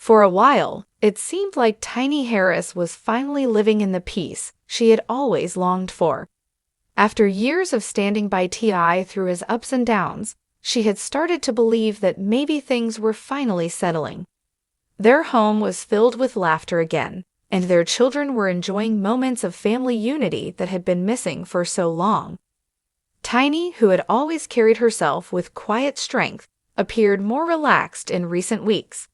For a while, it seemed like Tiny Harris was finally living in the peace she had always longed for. After years of standing by T.I. through his ups and downs, she had started to believe that maybe things were finally settling. Their home was filled with laughter again, and their children were enjoying moments of family unity that had been missing for so long. Tiny, who had always carried herself with quiet strength, appeared more relaxed in recent weeks.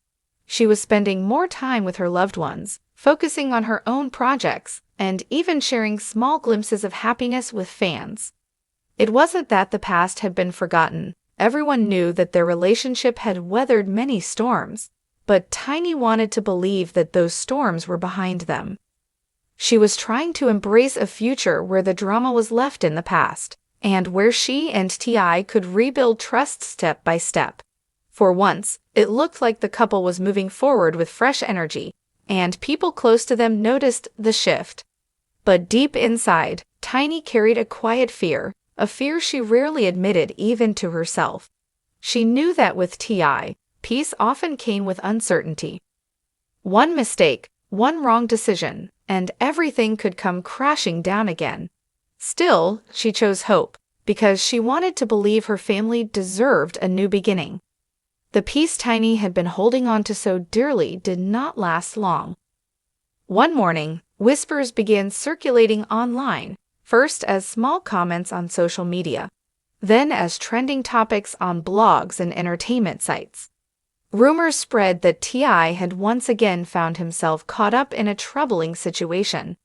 She was spending more time with her loved ones, focusing on her own projects, and even sharing small glimpses of happiness with fans. It wasn't that the past had been forgotten. Everyone knew that their relationship had weathered many storms, but Tiny wanted to believe that those storms were behind them. She was trying to embrace a future where the drama was left in the past, and where she and T.I. could rebuild trust step by step. For once, it looked like the couple was moving forward with fresh energy, and people close to them noticed the shift. But deep inside, Tiny carried a quiet fear, a fear she rarely admitted even to herself. She knew that with T.I., peace often came with uncertainty. One mistake, one wrong decision, and everything could come crashing down again. Still, she chose hope, because she wanted to believe her family deserved a new beginning. The peace Tiny had been holding on to so dearly did not last long. One morning, whispers began circulating online, first as small comments on social media, then as trending topics on blogs and entertainment sites. Rumors spread that T.I. had once again found himself caught up in a troubling situation.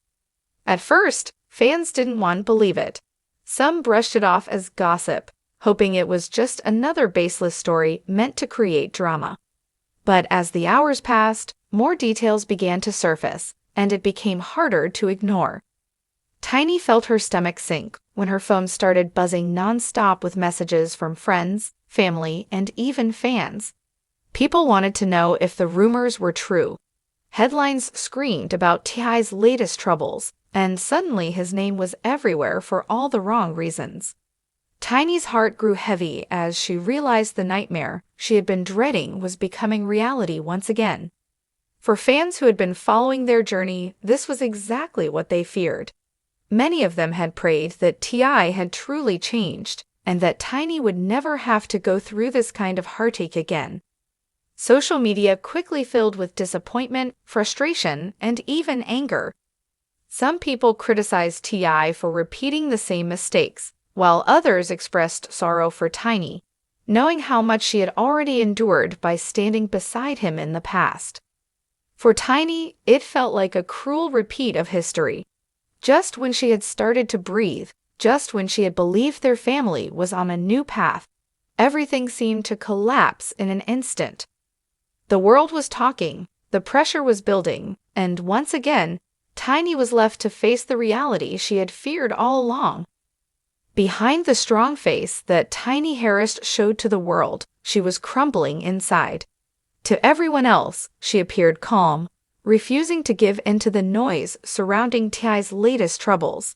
At first, fans didn't want to believe it. Some brushed it off as gossip, hoping it was just another baseless story meant to create drama. But as the hours passed, more details began to surface, and it became harder to ignore. Tiny felt her stomach sink when her phone started buzzing non-stop with messages from friends, family, and even fans. People wanted to know if the rumors were true. Headlines screamed about T.I.'s latest troubles, and suddenly his name was everywhere for all the wrong reasons. Tiny's heart grew heavy as she realized the nightmare she had been dreading was becoming reality once again. For fans who had been following their journey, this was exactly what they feared. Many of them had prayed that T.I. had truly changed, and that Tiny would never have to go through this kind of heartache again. Social media quickly filled with disappointment, frustration, and even anger. Some people criticized T.I. for repeating the same mistakes, while others expressed sorrow for Tiny, knowing how much she had already endured by standing beside him in the past. For Tiny, it felt like a cruel repeat of history. Just when she had started to breathe, just when she had believed their family was on a new path, everything seemed to collapse in an instant. The world was talking, the pressure was building, and once again, Tiny was left to face the reality she had feared all along. Behind the strong face that Tiny Harris showed to the world, she was crumbling inside. To everyone else, she appeared calm, refusing to give in to the noise surrounding T.I.'s latest troubles.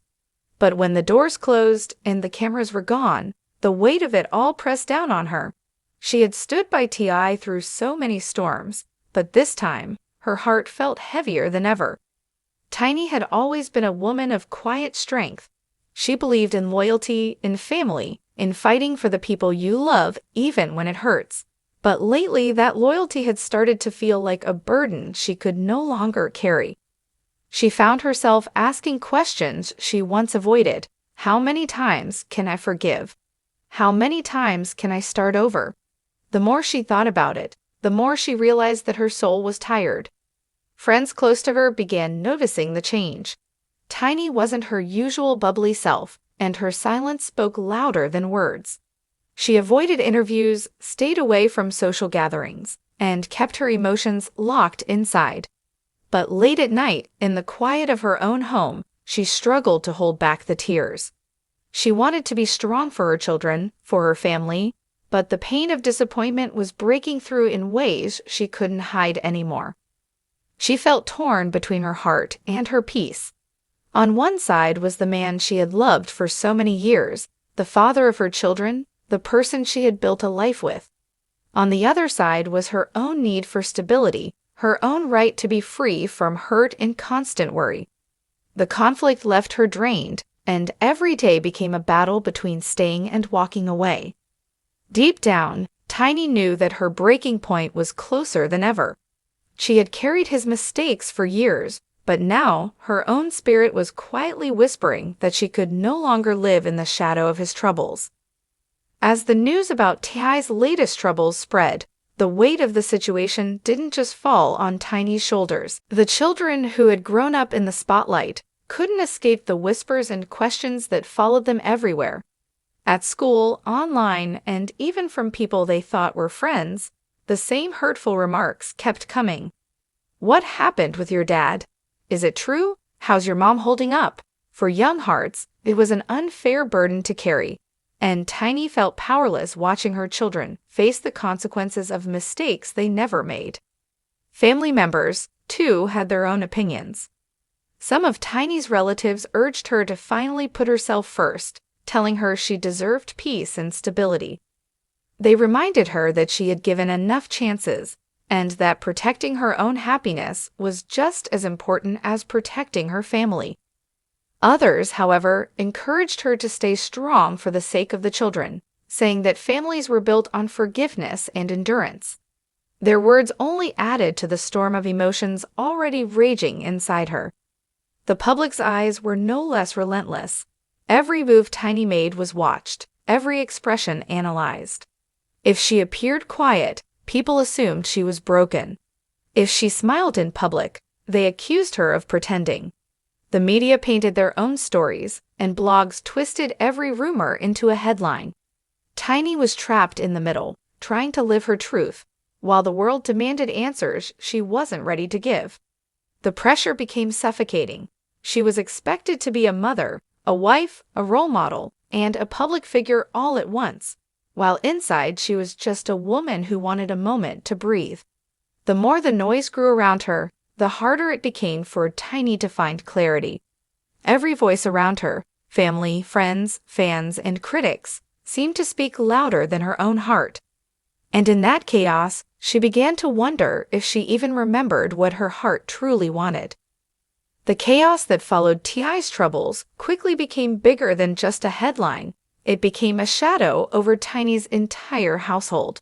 But when the doors closed and the cameras were gone, the weight of it all pressed down on her. She had stood by T.I. through so many storms, but this time, her heart felt heavier than ever. Tiny had always been a woman of quiet strength. She believed in loyalty, in family, in fighting for the people you love even when it hurts. But lately that loyalty had started to feel like a burden she could no longer carry. She found herself asking questions she once avoided. How many times can I forgive? How many times can I start over? The more she thought about it, the more she realized that her soul was tired. Friends close to her began noticing the change. Tiny wasn't her usual bubbly self, and her silence spoke louder than words. She avoided interviews, stayed away from social gatherings, and kept her emotions locked inside. But late at night, in the quiet of her own home, she struggled to hold back the tears. She wanted to be strong for her children, for her family, but the pain of disappointment was breaking through in ways she couldn't hide anymore. She felt torn between her heart and her peace. On one side was the man she had loved for so many years, the father of her children, the person she had built a life with. On the other side was her own need for stability, her own right to be free from hurt and constant worry. The conflict left her drained, and every day became a battle between staying and walking away. Deep down, Tiny knew that her breaking point was closer than ever. She had carried his mistakes for years, but now her own spirit was quietly whispering that she could no longer live in the shadow of his troubles. As the news about Ti's latest troubles spread, the weight of the situation didn't just fall on Tiny's shoulders. The children who had grown up in the spotlight couldn't escape the whispers and questions that followed them everywhere. At school, online, and even from people they thought were friends, the same hurtful remarks kept coming. What happened with your dad? Is it true? How's your mom holding up? For young hearts, it was an unfair burden to carry, and Tiny felt powerless watching her children face the consequences of mistakes they never made. Family members, too, had their own opinions. Some of Tiny's relatives urged her to finally put herself first, telling her she deserved peace and stability. They reminded her that she had given enough chances, and that protecting her own happiness was just as important as protecting her family. Others, however, encouraged her to stay strong for the sake of the children, saying that families were built on forgiveness and endurance. Their words only added to the storm of emotions already raging inside her. The public's eyes were no less relentless. Every move Tiny made was watched, every expression analyzed. If she appeared quiet, people assumed she was broken. If she smiled in public, they accused her of pretending. The media painted their own stories, and blogs twisted every rumor into a headline. Tiny was trapped in the middle, trying to live her truth, while the world demanded answers she wasn't ready to give. The pressure became suffocating. She was expected to be a mother, a wife, a role model, and a public figure all at once, while inside she was just a woman who wanted a moment to breathe. The more the noise grew around her, the harder it became for Tiny to find clarity. Every voice around her, family, friends, fans, and critics, seemed to speak louder than her own heart. And in that chaos, she began to wonder if she even remembered what her heart truly wanted. The chaos that followed Ti's troubles quickly became bigger than just a headline. It became a shadow over Tiny's entire household.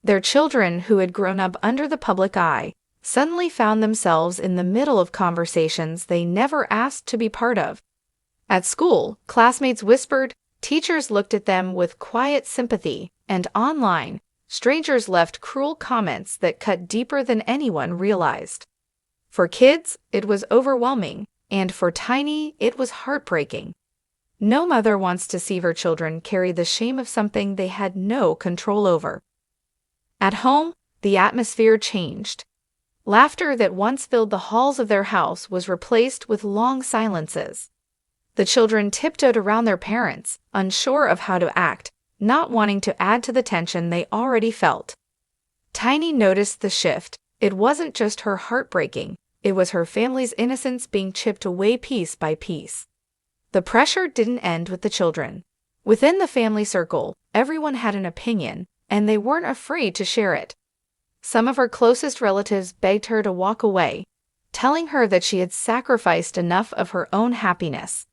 Their children, who had grown up under the public eye, suddenly found themselves in the middle of conversations they never asked to be part of. At school, classmates whispered, teachers looked at them with quiet sympathy, and online, strangers left cruel comments that cut deeper than anyone realized. For kids, it was overwhelming, and for Tiny, it was heartbreaking. No mother wants to see her children carry the shame of something they had no control over. At home, the atmosphere changed. Laughter that once filled the halls of their house was replaced with long silences. The children tiptoed around their parents, unsure of how to act, not wanting to add to the tension they already felt. Tiny noticed the shift. It wasn't just her heart breaking, it was her family's innocence being chipped away piece by piece. The pressure didn't end with the children. Within the family circle, everyone had an opinion, and they weren't afraid to share it. Some of her closest relatives begged her to walk away, telling her that she had sacrificed enough of her own happiness.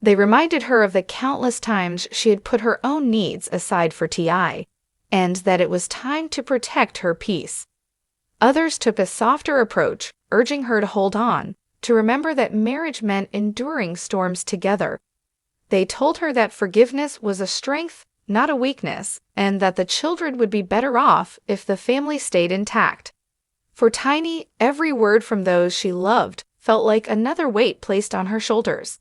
They reminded her of the countless times she had put her own needs aside for Ti, and that it was time to protect her peace. Others took a softer approach, urging her to hold on, to remember that marriage meant enduring storms together. They told her that forgiveness was a strength, not a weakness, and that the children would be better off if the family stayed intact. For Tiny, every word from those she loved felt like another weight placed on her shoulders.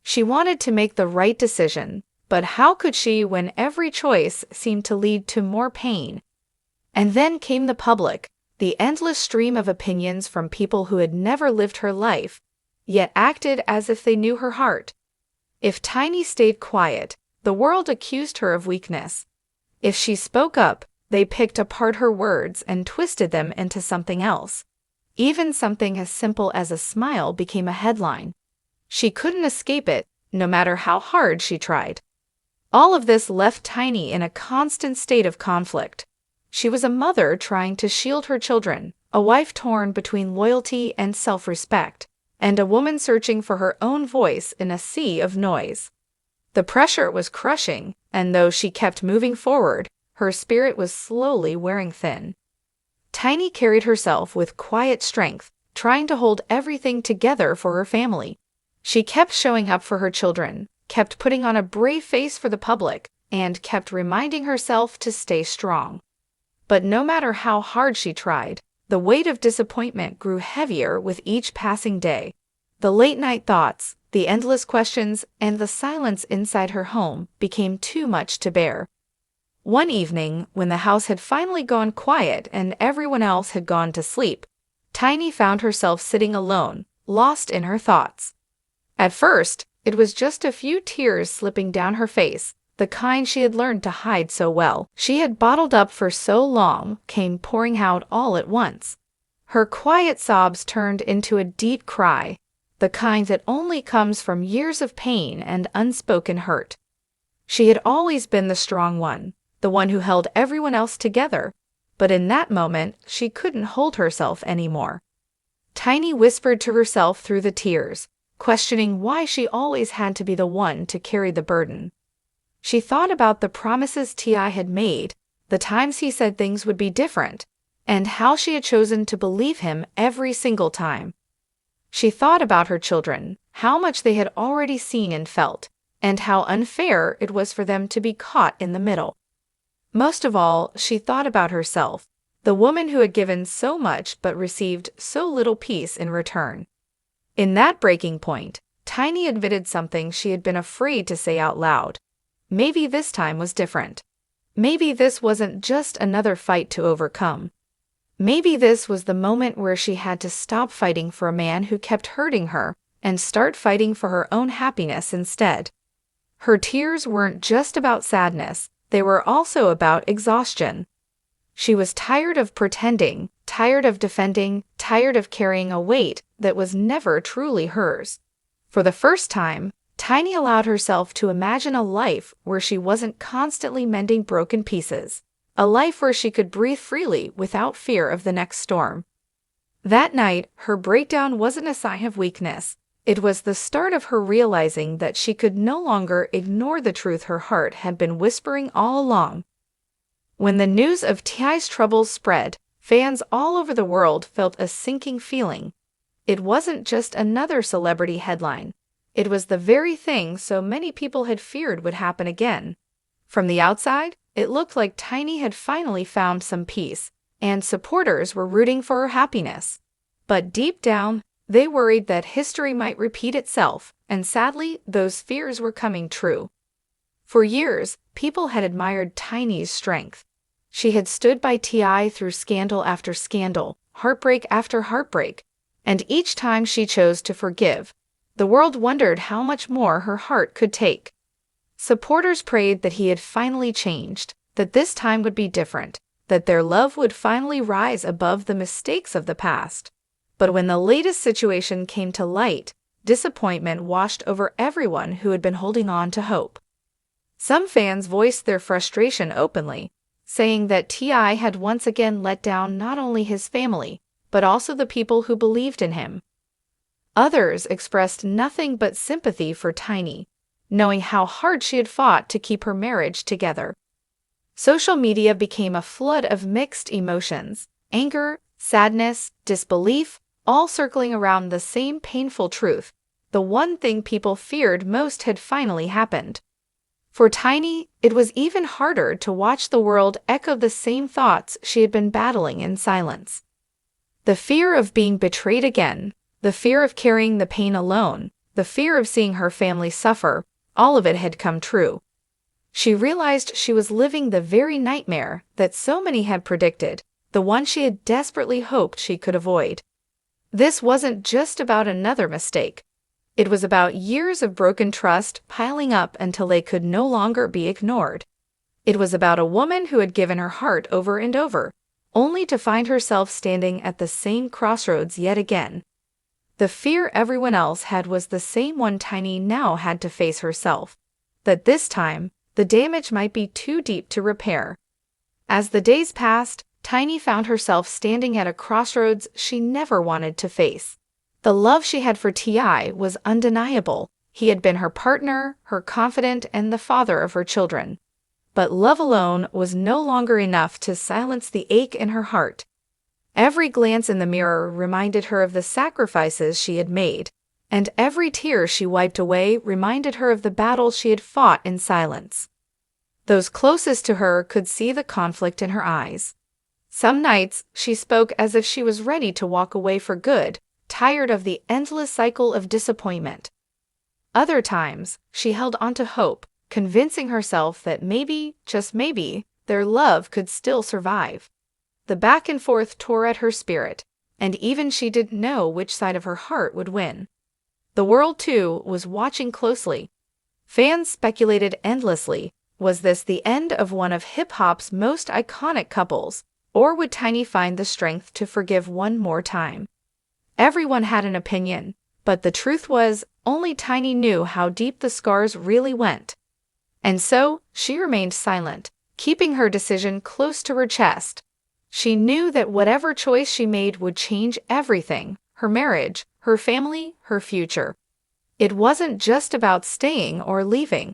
She wanted to make the right decision, but how could she when every choice seemed to lead to more pain? And then came the public, the endless stream of opinions from people who had never lived her life, yet acted as if they knew her heart. If Tiny stayed quiet, the world accused her of weakness. If she spoke up, they picked apart her words and twisted them into something else. Even something as simple as a smile became a headline. She couldn't escape it, no matter how hard she tried. All of this left Tiny in a constant state of conflict. She was a mother trying to shield her children, a wife torn between loyalty and self-respect, and a woman searching for her own voice in a sea of noise. The pressure was crushing, and though she kept moving forward, her spirit was slowly wearing thin. Tiny carried herself with quiet strength, trying to hold everything together for her family. She kept showing up for her children, kept putting on a brave face for the public, and kept reminding herself to stay strong. But no matter how hard she tried, the weight of disappointment grew heavier with each passing day. The late-night thoughts, the endless questions, and the silence inside her home became too much to bear. One evening, when the house had finally gone quiet and everyone else had gone to sleep, Tiny found herself sitting alone, lost in her thoughts. At first, it was just a few tears slipping down her face, the kind she had learned to hide so well. She had bottled up for so long, came pouring out all at once. Her quiet sobs turned into a deep cry, the kind that only comes from years of pain and unspoken hurt. She had always been the strong one, the one who held everyone else together, but in that moment she couldn't hold herself anymore. Tiny whispered to herself through the tears, questioning why she always had to be the one to carry the burden. She thought about the promises T.I. had made, the times he said things would be different, and how she had chosen to believe him every single time. She thought about her children, how much they had already seen and felt, and how unfair it was for them to be caught in the middle. Most of all, she thought about herself, the woman who had given so much but received so little peace in return. In that breaking point, Tiny admitted something she had been afraid to say out loud. Maybe this time was different. Maybe this wasn't just another fight to overcome. Maybe this was the moment where she had to stop fighting for a man who kept hurting her and start fighting for her own happiness instead. Her tears weren't just about sadness, they were also about exhaustion. She was tired of pretending, tired of defending, tired of carrying a weight that was never truly hers. For the first time, Tiny allowed herself to imagine a life where she wasn't constantly mending broken pieces, a life where she could breathe freely without fear of the next storm. That night, her breakdown wasn't a sign of weakness. It was the start of her realizing that she could no longer ignore the truth her heart had been whispering all along. When the news of T.I.'s troubles spread, fans all over the world felt a sinking feeling. It wasn't just another celebrity headline. It was the very thing so many people had feared would happen again. From the outside, it looked like Tiny had finally found some peace, and supporters were rooting for her happiness. But deep down, they worried that history might repeat itself, and sadly, those fears were coming true. For years, people had admired Tiny's strength. She had stood by T.I. through scandal after scandal, heartbreak after heartbreak, and each time she chose to forgive, the world wondered how much more her heart could take. Supporters prayed that he had finally changed, that this time would be different, that their love would finally rise above the mistakes of the past. But when the latest situation came to light, disappointment washed over everyone who had been holding on to hope. Some fans voiced their frustration openly, saying that T.I. had once again let down not only his family, but also the people who believed in him. Others expressed nothing but sympathy for Tiny, knowing how hard she had fought to keep her marriage together. Social media became a flood of mixed emotions, anger, sadness, disbelief, all circling around the same painful truth. The one thing people feared most had finally happened. For Tiny, it was even harder to watch the world echo the same thoughts she had been battling in silence. The fear of being betrayed again, the fear of carrying the pain alone, the fear of seeing her family suffer, all of it had come true. She realized she was living the very nightmare that so many had predicted, the one she had desperately hoped she could avoid. This wasn't just about another mistake. It was about years of broken trust piling up until they could no longer be ignored. It was about a woman who had given her heart over and over, only to find herself standing at the same crossroads yet again. The fear everyone else had was the same one Tiny now had to face herself, that this time, the damage might be too deep to repair. As the days passed, Tiny found herself standing at a crossroads she never wanted to face. The love she had for T.I. was undeniable. He had been her partner, her confidant, and the father of her children. But love alone was no longer enough to silence the ache in her heart. Every glance in the mirror reminded her of the sacrifices she had made, and every tear she wiped away reminded her of the battles she had fought in silence. Those closest to her could see the conflict in her eyes. Some nights she spoke as if she was ready to walk away for good, tired of the endless cycle of disappointment. Other times, she held onto hope, convincing herself that maybe, just maybe, their love could still survive. The back and forth tore at her spirit, and even she didn't know which side of her heart would win. The world, too, was watching closely. Fans speculated endlessly, was this the end of one of hip-hop's most iconic couples, or would Tiny find the strength to forgive one more time? Everyone had an opinion, but the truth was, only Tiny knew how deep the scars really went. And so, she remained silent, keeping her decision close to her chest. She knew that whatever choice she made would change everything: her marriage, her family, her future. It wasn't just about staying or leaving.